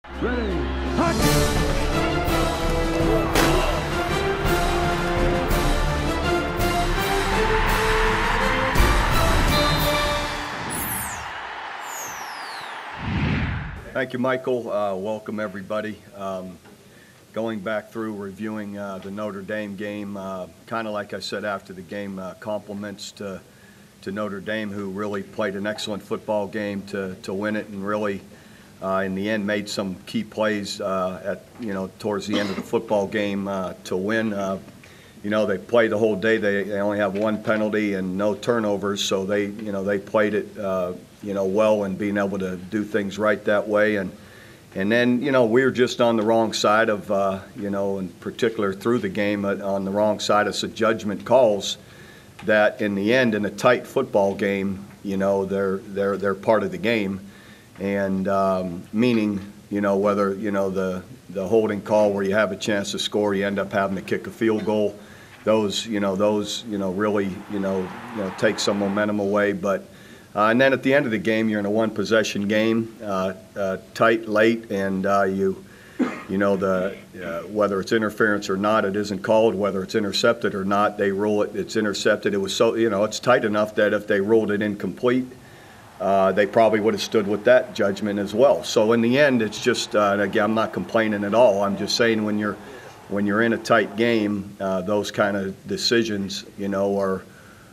Ready, hunt! Thank you, Michael. Welcome, everybody. Going back through reviewing the Notre Dame game, kind of like I said after the game, compliments to Notre Dame, who really played an excellent football game to win it, and really, in the end, made some key plays towards the end of the football game to win. They played the whole day. They only have one penalty and no turnovers, so they played it well, and being able to do things right that way. And then we were just on the wrong side of in particular through the game, on the wrong side of some judgment calls that in the end, in a tight football game, they're part of the game, and meaning whether the holding call where you have a chance to score, you end up having to kick a field goal. Those really take some momentum away. But and then at the end of the game, you're in a one-possession game, tight, late, and whether it's interference or not, it isn't called. Whether it's intercepted or not, they rule it's intercepted. It was so it's tight enough that if they ruled it incomplete, they probably would have stood with that judgment as well. So in the end, it's just again, I'm not complaining at all. I'm just saying when you're in a tight game, those kind of decisions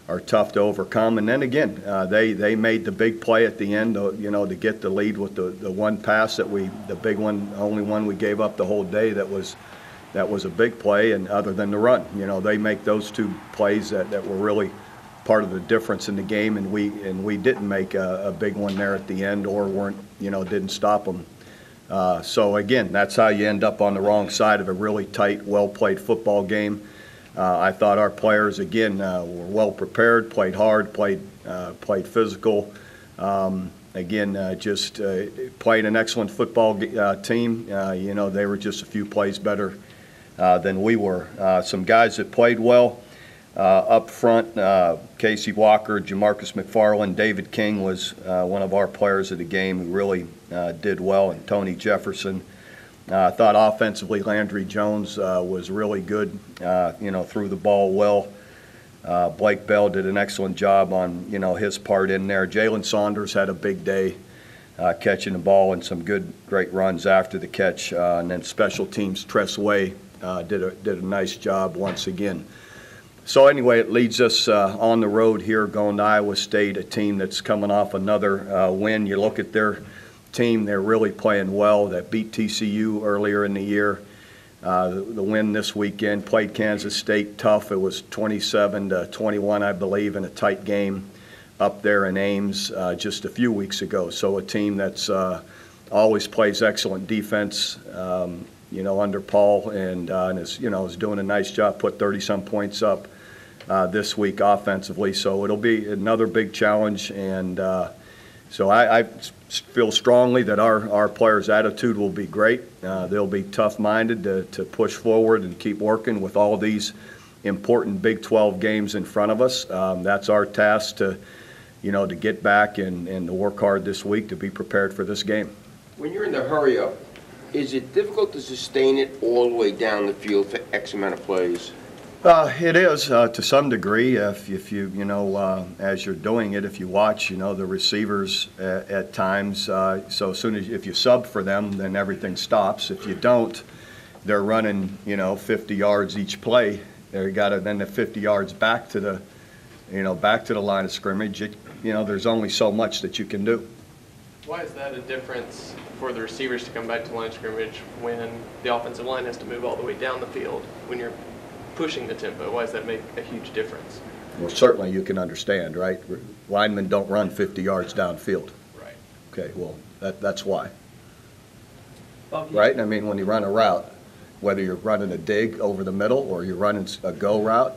are tough to overcome. And then again, they made the big play at the end, to get the lead with the one pass the big one, only one we gave up the whole day. That was a big play, and other than the run, they make those two plays that were really part of the difference in the game, and we didn't make a big one there at the end, or didn't stop them. So again, that's how you end up on the wrong side of a really tight, well-played football game. I thought our players, again, were well prepared, played hard, played physical. Just played an excellent football team. They were just a few plays better than we were. Some guys that played well up front, Casey Walker, Jamarcus McFarland, David King was one of our players of the game who really did well, and Tony Jefferson. I thought offensively Landry Jones was really good, threw the ball well. Blake Bell did an excellent job on, his part in there. Jalen Saunders had a big day catching the ball and some great runs after the catch. And then special teams, Tress Way did a nice job once again. So anyway, it leads us on the road here going to Iowa State, a team that's coming off another win. You look at their team, they're really playing well. That beat TCU earlier in the year. The win this weekend, played Kansas State tough. It was 27-21, I believe, in a tight game up there in Ames just a few weeks ago. So a team that's always plays excellent defense, under Paul, and is doing a nice job, put 30-some points up this week offensively. So it'll be another big challenge, and so I feel strongly that our players' attitude will be great. They'll be tough-minded to push forward and keep working with all these important Big 12 games in front of us. That's our task to get back and to work hard this week to be prepared for this game. When you're in the hurry-up, is it difficult to sustain it all the way down the field for X amount of plays? It is to some degree. If you as you're doing it, if you watch, the receivers at times. So as soon as if you sub for them, then everything stops. If you don't, they're running 50 yards each play. They got to then the 50 yards back to the line of scrimmage. There's only so much that you can do. Why is that a difference for the receivers to come back to the line of scrimmage when the offensive line has to move all the way down the field when you're pushing the tempo? Why does that make a huge difference? Well, certainly you can understand, right? Linemen don't run 50 yards downfield. Right. Okay, well, that's why. Right? I mean, when you run a route, whether you're running a dig over the middle or you're running a go route,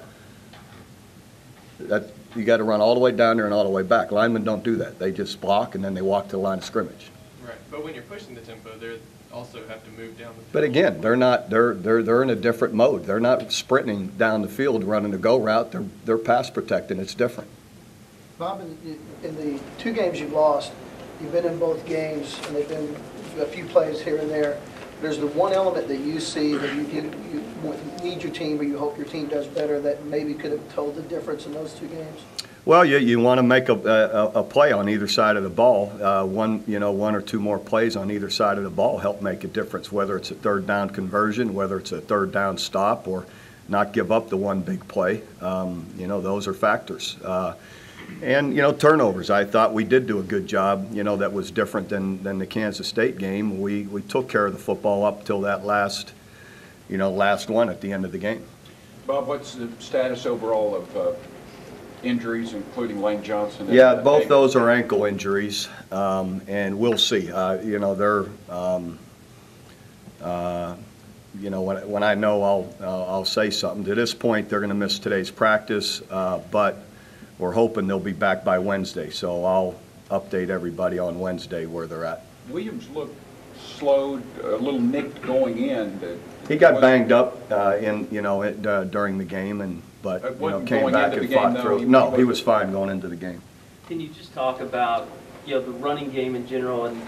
that you got to run all the way down there and all the way back. Linemen don't do that. They just block and then they walk to the line of scrimmage. Right. But when you're pushing the tempo, they're also have to move down the field. But again, they're not. They're in a different mode. They're not sprinting down the field running a go route. They're pass protecting. It's different. Bob, in the two games you've lost, You've been in both games, and they've been a few plays here and there. There's the one element that you see that you need your team, or you hope your team does better, that maybe could have told the difference in those two games? Well, you want to make a play on either side of the ball. One or two more plays on either side of the ball help make a difference, whether it's a third down conversion, whether it's a third down stop, or not give up the one big play. Those are factors. And turnovers. I thought we did do a good job. That was different than the Kansas State game. We took care of the football up till that last one at the end of the game. Bob, what's the status overall of injuries, including Lane Johnson? Yeah, both those are ankle injuries, and we'll see. They're. When I know, I'll say something. To this point, they're going to miss today's practice, but we're hoping they'll be back by Wednesday. So I'll update everybody on Wednesday where they're at. Williams looked slowed, a little nicked going in. He got banged up during the game, but came back and fought through. No, he was fine going into the game. Can you just talk about the running game in general? And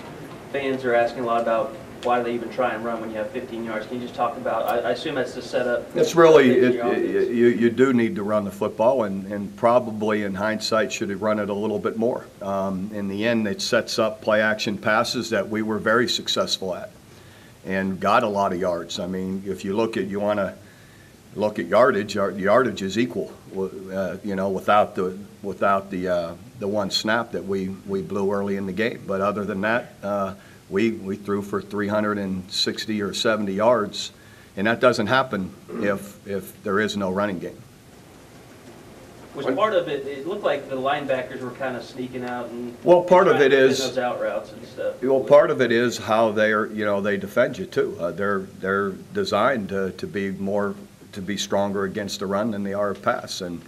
fans are asking a lot about why do they even try and run when you have 15 yards? Can you just talk about? I assume that's the setup. It's really you do need to run the football, and probably in hindsight should have run it a little bit more. In the end, it sets up play action passes that we were very successful at, and got a lot of yards. I mean, if you want to look at yardage, yardage is equal. Without the one snap that we blew early in the game. But other than that, we threw for 360 or 70 yards, and that doesn't happen if there is no running game. Was part of it? It looked like the linebackers were kind of sneaking out and part of it is those out routes and stuff. Well, part of it is how they defend you too. They're designed to be stronger against the run than they are a pass, and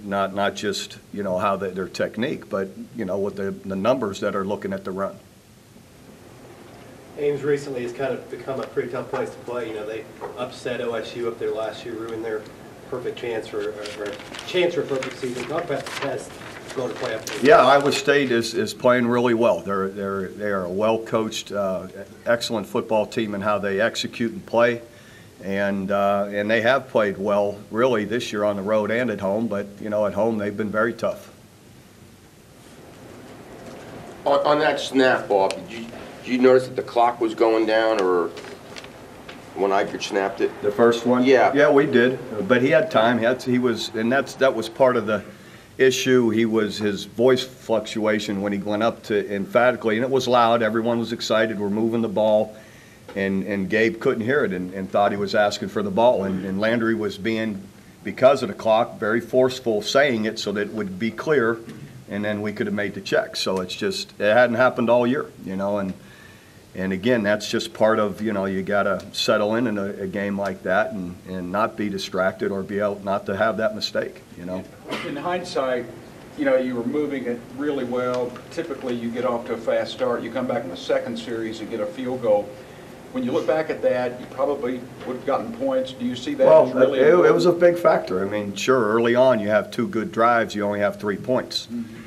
not just how their technique, but with the numbers that are looking at the run. Ames recently has kind of become a pretty tough place to play. They upset OSU up there last year, ruined their perfect chance for a perfect season. Talk about the test going to play up there. Yeah, Iowa State is playing really well. They are a well-coached, excellent football team in how they execute and play, and they have played well really this year on the road and at home. But at home they've been very tough. On that snap, Bob, did you notice that the clock was going down, or when Eichert snapped it? The first one? Yeah. Yeah, we did. But he had time. He was, and that was part of the issue. His voice fluctuation when he went up to emphatically, and it was loud. Everyone was excited. We're moving the ball, and Gabe couldn't hear it and thought he was asking for the ball. And Landry was being, because of the clock, very forceful saying it so that it would be clear, and then we could have made the check. So it hadn't happened all year, And again, that's just part of, you got to settle in a game like that and not be distracted or be able not to have that mistake, In hindsight, you were moving it really well. Typically, you get off to a fast start. You come back in the second series and get a field goal. When you look back at that, you probably would have gotten points. Do you see that as really important? It was a big factor. I mean, sure, early on you have 2 good drives, you only have 3 points. Mm-hmm.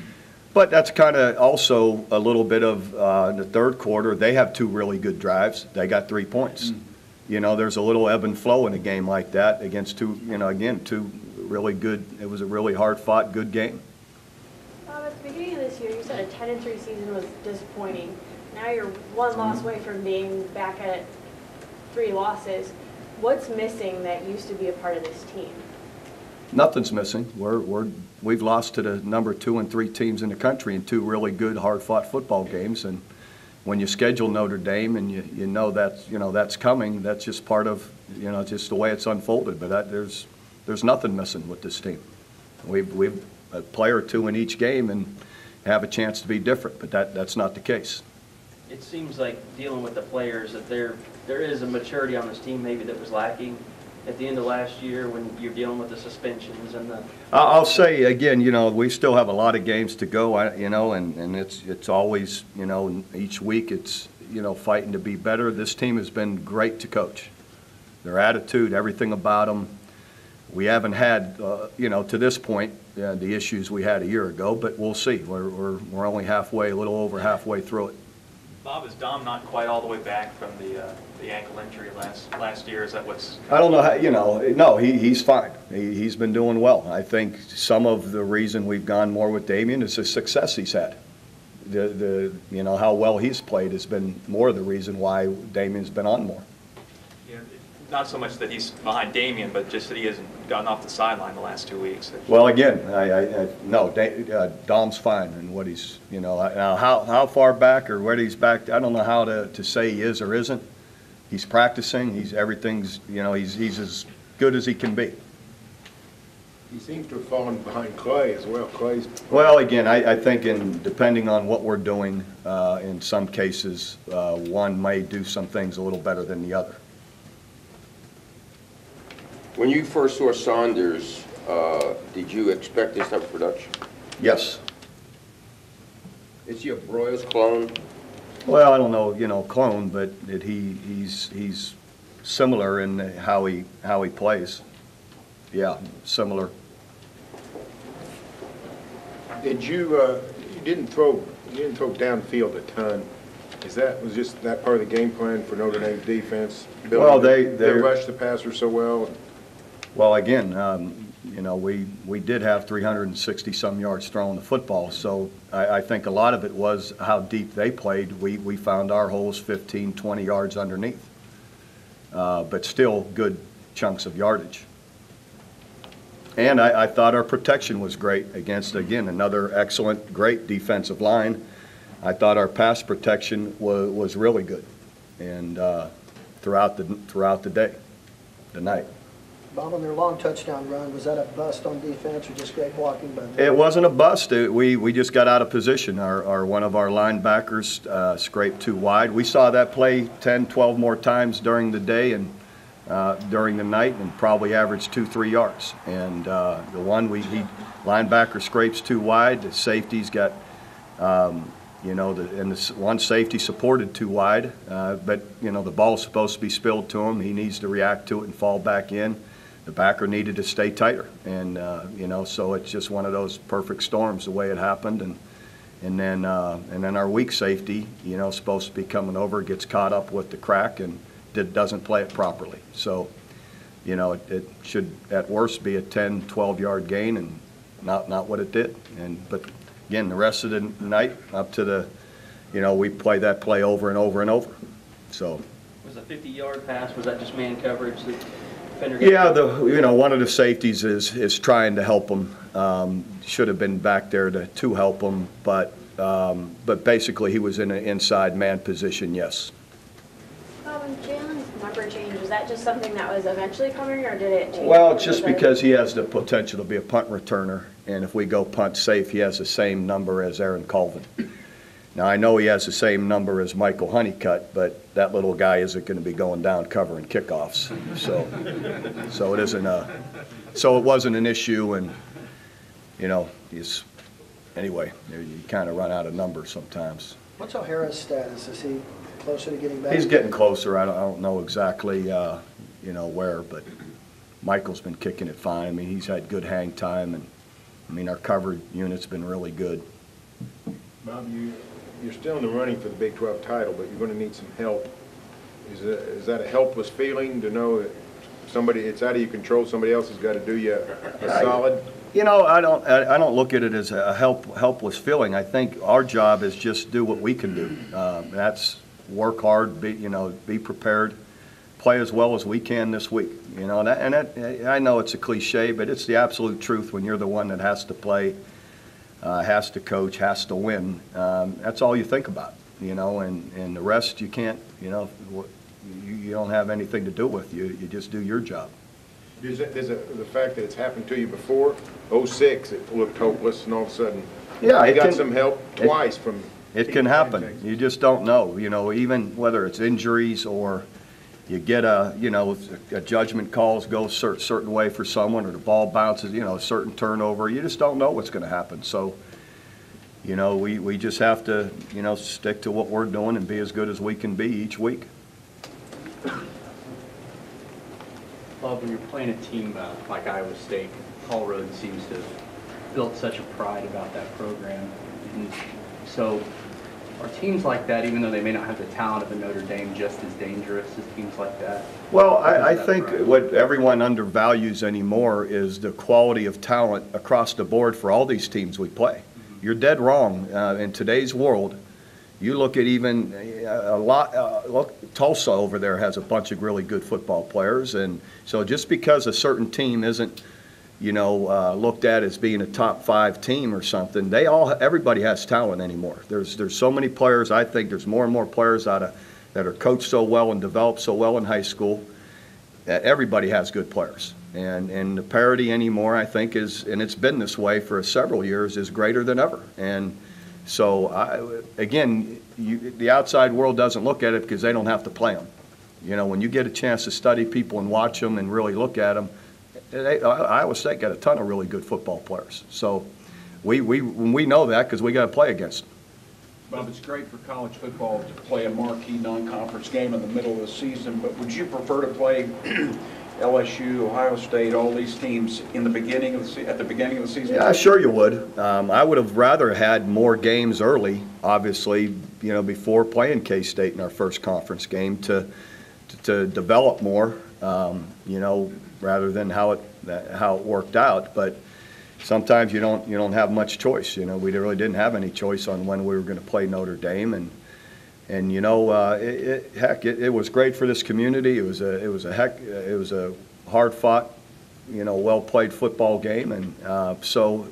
But that's kind of also a little bit of in the third quarter. They have 2 really good drives. They got 3 points. Mm. There's a little ebb and flow in a game like that against 2 really good. It was a really hard-fought, good game. At the beginning of this year, you said a 10-3 season was disappointing. Now you're 1 loss away from being back at 3 losses. What's missing that used to be a part of this team? Nothing's missing. We've lost to the number 2 and 3 teams in the country in 2 really good, hard-fought football games. And when you schedule Notre Dame and you know that's coming, that's just part of just the way it's unfolded. But there's nothing missing with this team. We've a player or 2 in each game and have a chance to be different. But that's not the case. It seems like dealing with the players that there is a maturity on this team maybe that was lacking at the end of last year when you're dealing with the suspensions and the. I'll say again, we still have a lot of games to go, and it's always, each week it's, fighting to be better. This team has been great to coach. Their attitude, everything about them, we haven't had, to this point, the issues we had a year ago, but we'll see. We're only halfway, a little over halfway through it. Bob, is Dom not quite all the way back from the ankle injury last year? Is that what's? I don't know how, no, he's fine. He's been doing well. I think some of the reason we've gone more with Damian is the success he's had. How well he's played has been more of the reason why Damian's been on more. Yeah, not so much that he's behind Damian, but just that he hasn't gotten off the sideline the last 2 weeks. Well, again, Dom's fine, and what he's, now how far back or where he's back, I don't know how to say he is or isn't. He's practicing. Everything's, he's as good as he can be. He seems to have fallen behind Clay as well. Well, again, I think depending on what we're doing, in some cases, one may do some things a little better than the other. When you first saw Saunders, did you expect this type of production? Yes. Is he a Broyles clone? Well, I don't know, clone, but he's similar in how he plays. Yeah, similar. Did you didn't throw downfield a ton? Was just that part of the game plan for Notre Dame's defense? Well, they rushed the passer so well. Well, again, we did have 360-some yards throwing the football, so I think a lot of it was how deep they played. We found our holes 15, 20 yards underneath, but still good chunks of yardage. And I thought our protection was great against, again, another excellent, great defensive line. I thought our pass protection was really good, and throughout the day, the night. Bob, on their long touchdown run, was that a bust on defense or just great blocking by them? It wasn't a bust. We just got out of position. One of our linebackers scraped too wide. We saw that play 10, 12 more times during the day and during the night, and probably averaged 2-3 yards. And the one linebacker scrapes too wide. The safety's got, and the one safety supported too wide. But the ball's supposed to be spilled to him. He needs to react to it and fall back in. The backer needed to stay tighter, and so it's just one of those perfect storms the way it happened. And then our weak safety, supposed to be coming over, gets caught up with the crack and doesn't play it properly. So, it should at worst be a 10, 12-yard gain, and not what it did. But again, the rest of the night up to the, we played that play over and over and over. So. Was a 50-yard pass? Was that just man coverage? Yeah, one of the safeties is trying to help him. Should have been back there to help him, but basically he was in an inside man position. Yes. Jalen's number change, was that just something that was eventually coming, or did it change? Well, just because he has the potential to be a punt returner, and if we go punt safe, he has the same number as Aaron Colvin. Now, I know he has the same number as Michael Honeycutt, but that little guy isn't going to be going down covering kickoffs. So it isn't so it wasn't an issue, and anyway, you kind of run out of numbers sometimes. What's O'Hara's status? Is he closer to getting back? He's getting closer. I don't know exactly where, but Michael's been kicking it fine. I mean, he's had good hang time, and our covered unit's been really good. Bob, you're still in the running for the Big 12 title, but you're going to need some help. Is that a helpless feeling to know that it's out of your control, somebody else has got to do you a solid? I don't look at it as a helpless feeling. I think our job is just do what we can do. That's work hard, be prepared, play as well as we can this week. I know it's a cliche, but it's the absolute truth when you're the one that has to play, has to coach, has to win. That's all you think about, and the rest you can't, you don't have anything to do with. You just do your job. There's the fact that it's happened to you before, 06, it looked hopeless, and all of a sudden you got some help twice from. It can happen. You just don't know, even whether it's injuries or you get a judgment calls go a certain way for someone, or the ball bounces, a certain turnover. You just don't know what's going to happen. So, we just have to, stick to what we're doing and be as good as we can be each week. Bob, when you're playing a team like Iowa State, Paul Rhodes seems to have built such a pride about that program. And so are teams like that, even though they may not have the talent of a Notre Dame, just as dangerous as teams like that? Well, I think what everyone undervalues anymore is the quality of talent across the board for all these teams we play. You're dead wrong. In today's world, you look at even look, Tulsa over there has a bunch of really good football players, and so just because a certain team isn't, looked at as being a top 5 team or something, everybody has talent anymore. There's so many players. I think there's more and more players that are coached so well and developed so well in high school that everybody has good players. And the parity anymore, I think, and it's been this way for several years, is greater than ever. And so, again, the outside world doesn't look at it because they don't have to play them. When you get a chance to study people and watch them and really look at them, Iowa State got a ton of really good football players. So we know that because we got to play against them. Bob, it's great for college football to play a marquee non-conference game in the middle of the season, but would you prefer to play LSU, Ohio State, all these teams at the beginning of the season? Yeah, sure you would. I would have rather had more games early, obviously, before playing K-State in our first conference game to develop more, rather than how it worked out. But sometimes you don't have much choice. We really didn't have any choice on when we were going to play Notre Dame, and it was great for this community. It was a hard fought, well played football game, and so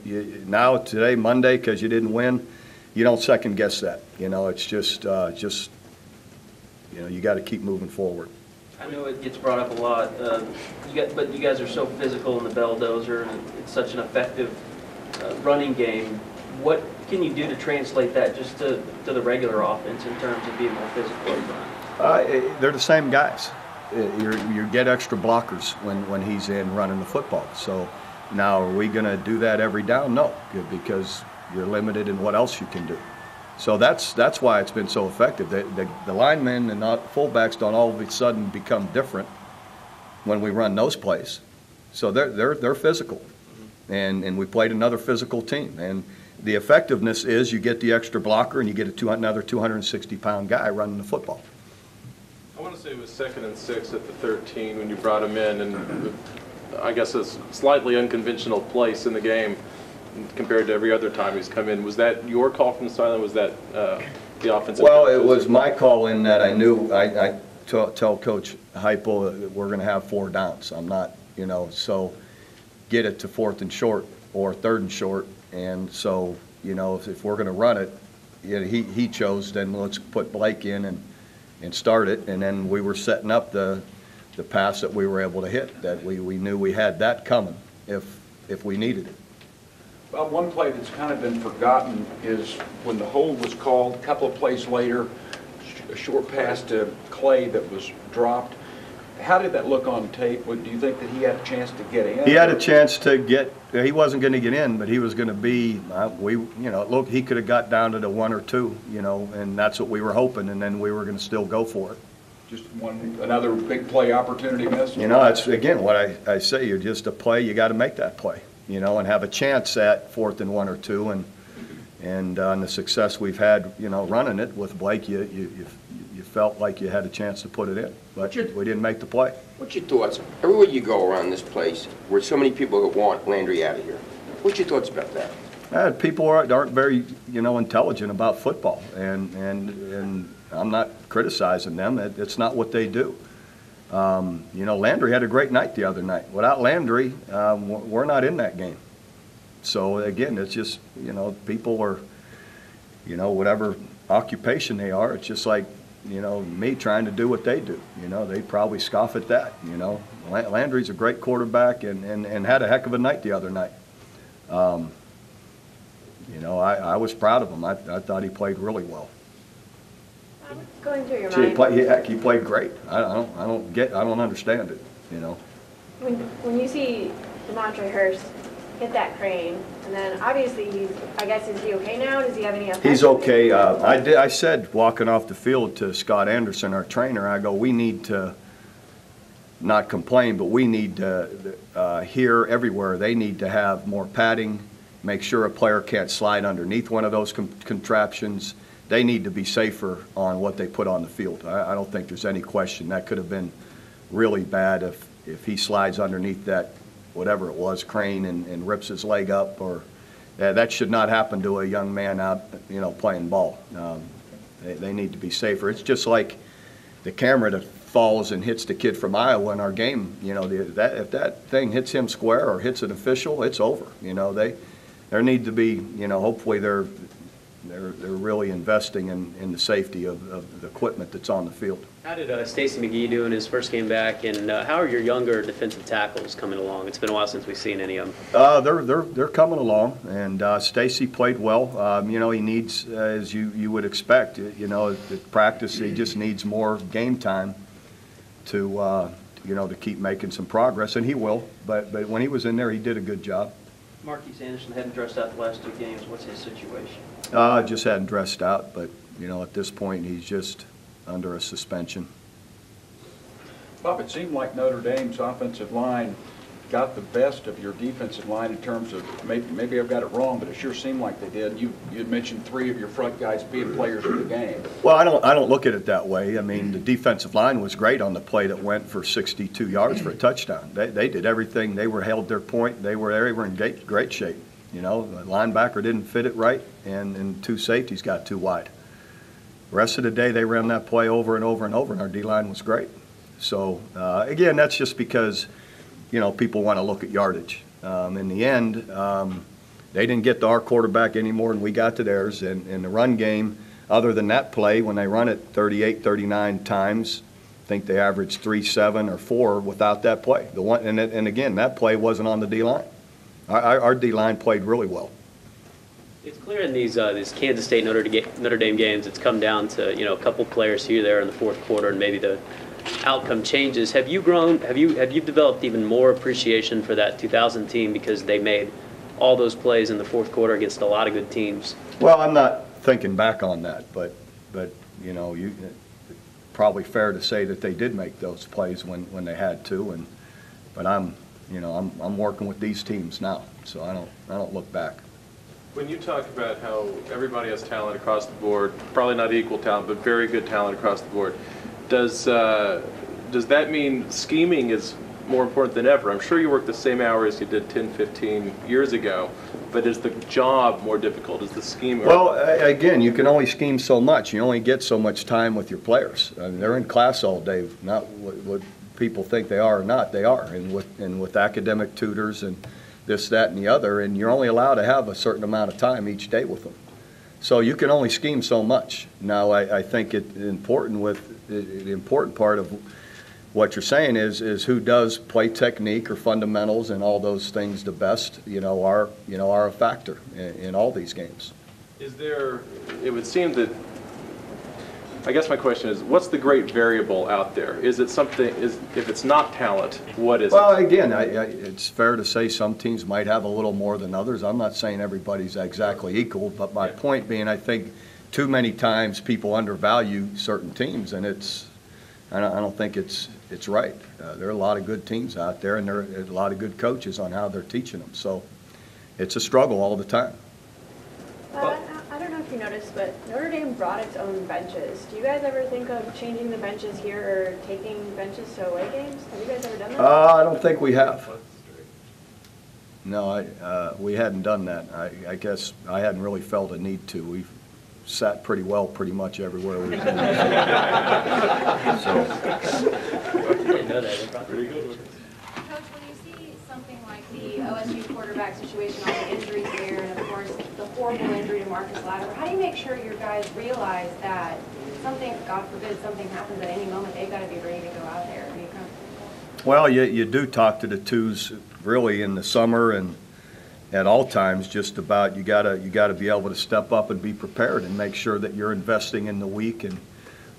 now today, Monday, because you didn't win, you don't second guess that. It's just you got to keep moving forward. I know it gets brought up a lot, but you guys are so physical in the Belldozer, and it's such an effective running game. What can you do to translate that just to the regular offense in terms of being more physical up front? They're the same guys. You get extra blockers when he's in running the football. So now, are we going to do that every down? No, because you're limited in what else you can do. So that's why it's been so effective. The linemen and fullbacks don't all of a sudden become different when we run those plays. So they're physical, and we played another physical team. And the effectiveness is you get the extra blocker and you get another 260-pound guy running the football. I want to say it was 2nd and 6 at the 13 when you brought him in, and I guess a slightly unconventional place in the game compared to every other time he's come in. Was that your call from the sideline? Was that the offensive? Well, it was my call in that I knew. I tell Coach Heupel that we're going to have 4 downs. I'm not, so get it to 4th and short or 3rd and short. And so, if we're going to run it, he chose, then let's put Blake in and start it. And then we were setting up the pass that we were able to hit, that we knew we had that coming if we needed it. Well, one play that's kind of been forgotten is when the hold was called, a couple of plays later, a short pass to Clay that was dropped. How did that look on tape? Do you think that he had a chance to get in? He had a chance to get. He wasn't going to get in, but he was going to be. Look, he could have got down to the 1 or 2, and that's what we were hoping, and then we were going to still go for it. Just another big play opportunity missed. That's again what I say. You're just a play. You got to make that play. And have a chance at 4th and 1 or 2, and on the success we've had, running it with Blake, you felt like you had a chance to put it in, but we didn't make the play. What's your thoughts? Everywhere you go around this place, where so many people that want Landry out of here, what's your thoughts about that? People aren't very, intelligent about football, and I'm not criticizing them. It's not what they do. Landry had a great night the other night. Without Landry, we're not in that game. So again, it's just, people are, whatever occupation they are, it's just like, me trying to do what they do. They probably scoff at that. Landry's a great quarterback and had a heck of a night the other night. I was proud of him. I thought he played really well. Going through your mind. He played great. I don't understand it. When you see DeMontre Hurst hit that crane, and then obviously is he okay now? Does he have any effect? He's okay. I said walking off the field to Scott Anderson, our trainer, I go, we need to not complain, but we need to, here, everywhere, they need to have more padding, make sure a player can't slide underneath one of those contraptions. They need to be safer on what they put on the field. I don't think there's any question. That could have been really bad if he slides underneath that, whatever it was, crane and rips his leg up, or that should not happen to a young man out, playing ball. They need to be safer. It's just like the camera that falls and hits the kid from Iowa in our game. If that thing hits him square or hits an official, it's over. There need to be, hopefully they're really investing in the safety of the equipment that's on the field. How did Stacey McGee do in his first game back, and how are your younger defensive tackles coming along? It's been a while since we've seen any of them. They're coming along, and Stacey played well. He needs, as you would expect, at practice he just needs more game time to keep making some progress, and he will. But when he was in there, he did a good job. Marquise Anderson hadn't dressed out the last 2 games. What's his situation? Just hadn't dressed out, but at this point he's just under a suspension. Bob, it seemed like Notre Dame's offensive line got the best of your defensive line in terms of, maybe I've got it wrong, but it sure seemed like they did. You had mentioned 3 of your front guys being players of the game. Well, I don't look at it that way. I mean, the defensive line was great on the play that went for 62 yards for a touchdown. They did everything. They held their point. They were in great shape. The linebacker didn't fit it right, and 2 safeties got too wide. The rest of the day, they ran that play over and over and over, and our D-line was great. So, again, that's just because, people want to look at yardage. In the end, they didn't get to our quarterback any more than we got to theirs. And in the run game, other than that play, when they run it 38, 39 times, I think they averaged 3, 7, or 4 without that play. And again, that play wasn't on the D-line. Our D-line played really well. It's clear in these Kansas State Notre Dame games, it's come down to a couple players here there in the fourth quarter, and maybe the outcome changes. Have you grown? Have you developed even more appreciation for that 2000 team because they made all those plays in the fourth quarter against a lot of good teams? Well, I'm not thinking back on that, but probably fair to say that they did make those plays when they had to, but I'm working with these teams now, so I don't look back. When you talk about how everybody has talent across the board, probably not equal talent, but very good talent across the board, does that mean scheming is more important than ever? I'm sure you work the same hours you did 10, 15 years ago, but is the job more difficult? Is the scheme? Well, again, you can only scheme so much. You only get so much time with your players. I mean, they're in class all day, not what people think they are or not. They are, and with academic tutors and this, that, and the other, and you're only allowed to have a certain amount of time each day with them. So you can only scheme so much. Now, I think the important part of what you're saying is who does play technique or fundamentals and all those things the best, are a factor in all these games. It would seem that, I guess my question is, what's the great variable out there? Is it something, if it's not talent, what is it? Well, again, it's fair to say some teams might have a little more than others. I'm not saying everybody's exactly equal, but my point being, I think too many times people undervalue certain teams, and I don't think it's right. There are a lot of good teams out there, and there are a lot of good coaches on how they're teaching them. So it's a struggle all the time. I don't know if you noticed, but Notre Dame brought its own benches. Do you guys ever think of changing the benches here or taking benches to away games? Have you guys ever done that? I don't think we have. No, we hadn't done that. I guess I hadn't really felt a need to. We've sat pretty well pretty much everywhere we've been. Pretty good. Coach, when you see something like the OSU quarterback situation, all the injuries there, and of course the horrible injury to Marcus Lattimore, how do you make sure your guys realize that something, God forbid, something happens at any moment, they've got to be ready to go out there? Well, you do talk to the twos really in the summer and at all times just about you gotta be able to step up and be prepared and make sure that you're investing in the week, and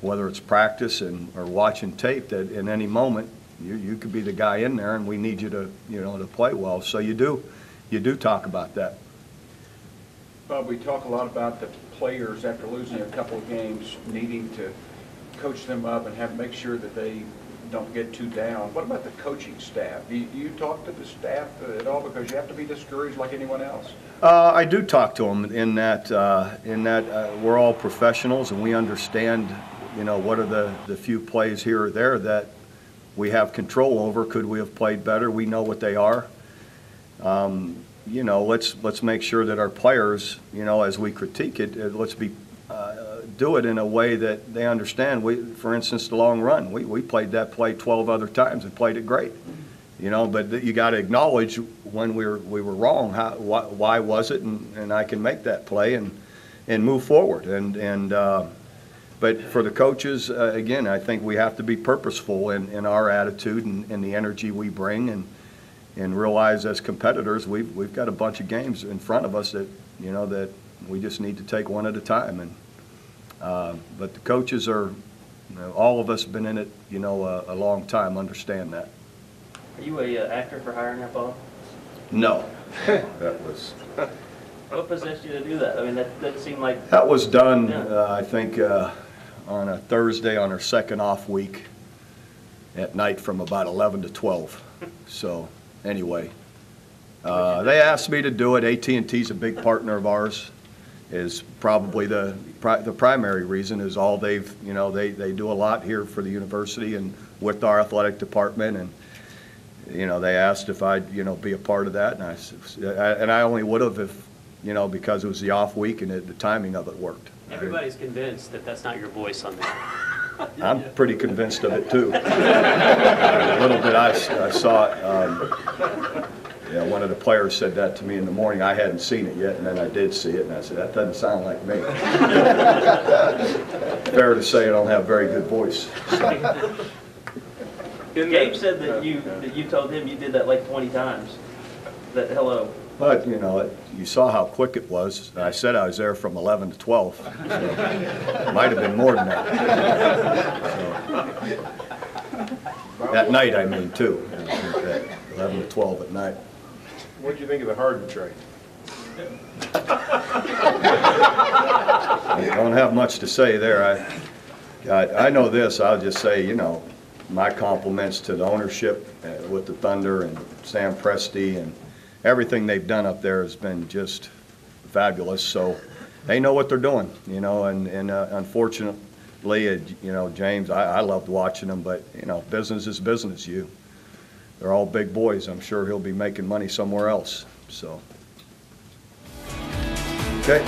whether it's practice or watching tape, that in any moment you could be the guy in there and we need you to to play well. So you do talk about that. Bob, we talk a lot about the players after losing a couple of games needing to coach them up and make sure that they don't get too down. What about the coaching staff? Do you talk to the staff at all, because you have to be discouraged like anyone else? I do talk to them in that we're all professionals and we understand, you know, what are the few plays here or there that we have control over. Could we have played better? We know what they are. You know, let's make sure that our players, you know, as we critique it, let's do it in a way that they understand. For instance, the long run, we played that play 12 other times and played it great. You know, but you got to acknowledge when we were wrong. Why was it? And I can make that play and move forward. But for the coaches, again, I think we have to be purposeful in our attitude and the energy we bring, and realize as competitors we've got a bunch of games in front of us that, you know, that we just need to take one at a time. But the coaches are, you know, all of us have been in it, you know, a long time, understand that. Are you a actor for hiring that ball? No, that was. What possessed you to do that? I mean, that seemed like. That was done, yeah. I think, on a Thursday on our second off week at night from about 11 to 12. So anyway, they asked me to do it. AT&T's a big partner of ours. Is probably the primary reason is all they've, you know, they do a lot here for the university and with our athletic department, and you know, they asked if I'd, you know, be a part of that, and I only would have if, you know, because it was the off week and the timing of it worked. Everybody's convinced that that's not your voice on there. I'm pretty convinced of it too. A little bit I saw it. Yeah, one of the players said that to me in the morning. I hadn't seen it yet, and then I did see it, and I said, that doesn't sound like me. Fair to say I don't have very good voice. Gabe said that you told him you did that like 20 times. That hello. But, you know, you saw how quick it was. I said I was there from 11 to 12. So it might have been more than that. So, at night, I mean, too. 11 to 12 at night. What did you think of the Harden trade? I don't have much to say there. I know this. I'll just say, you know, my compliments to the ownership with the Thunder and Sam Presti, and everything they've done up there has been just fabulous. So they know what they're doing, you know, and unfortunately, you know, James, I loved watching them, but, you know, business is business. They're all big boys. I'm sure he'll be making money somewhere else. So, okay.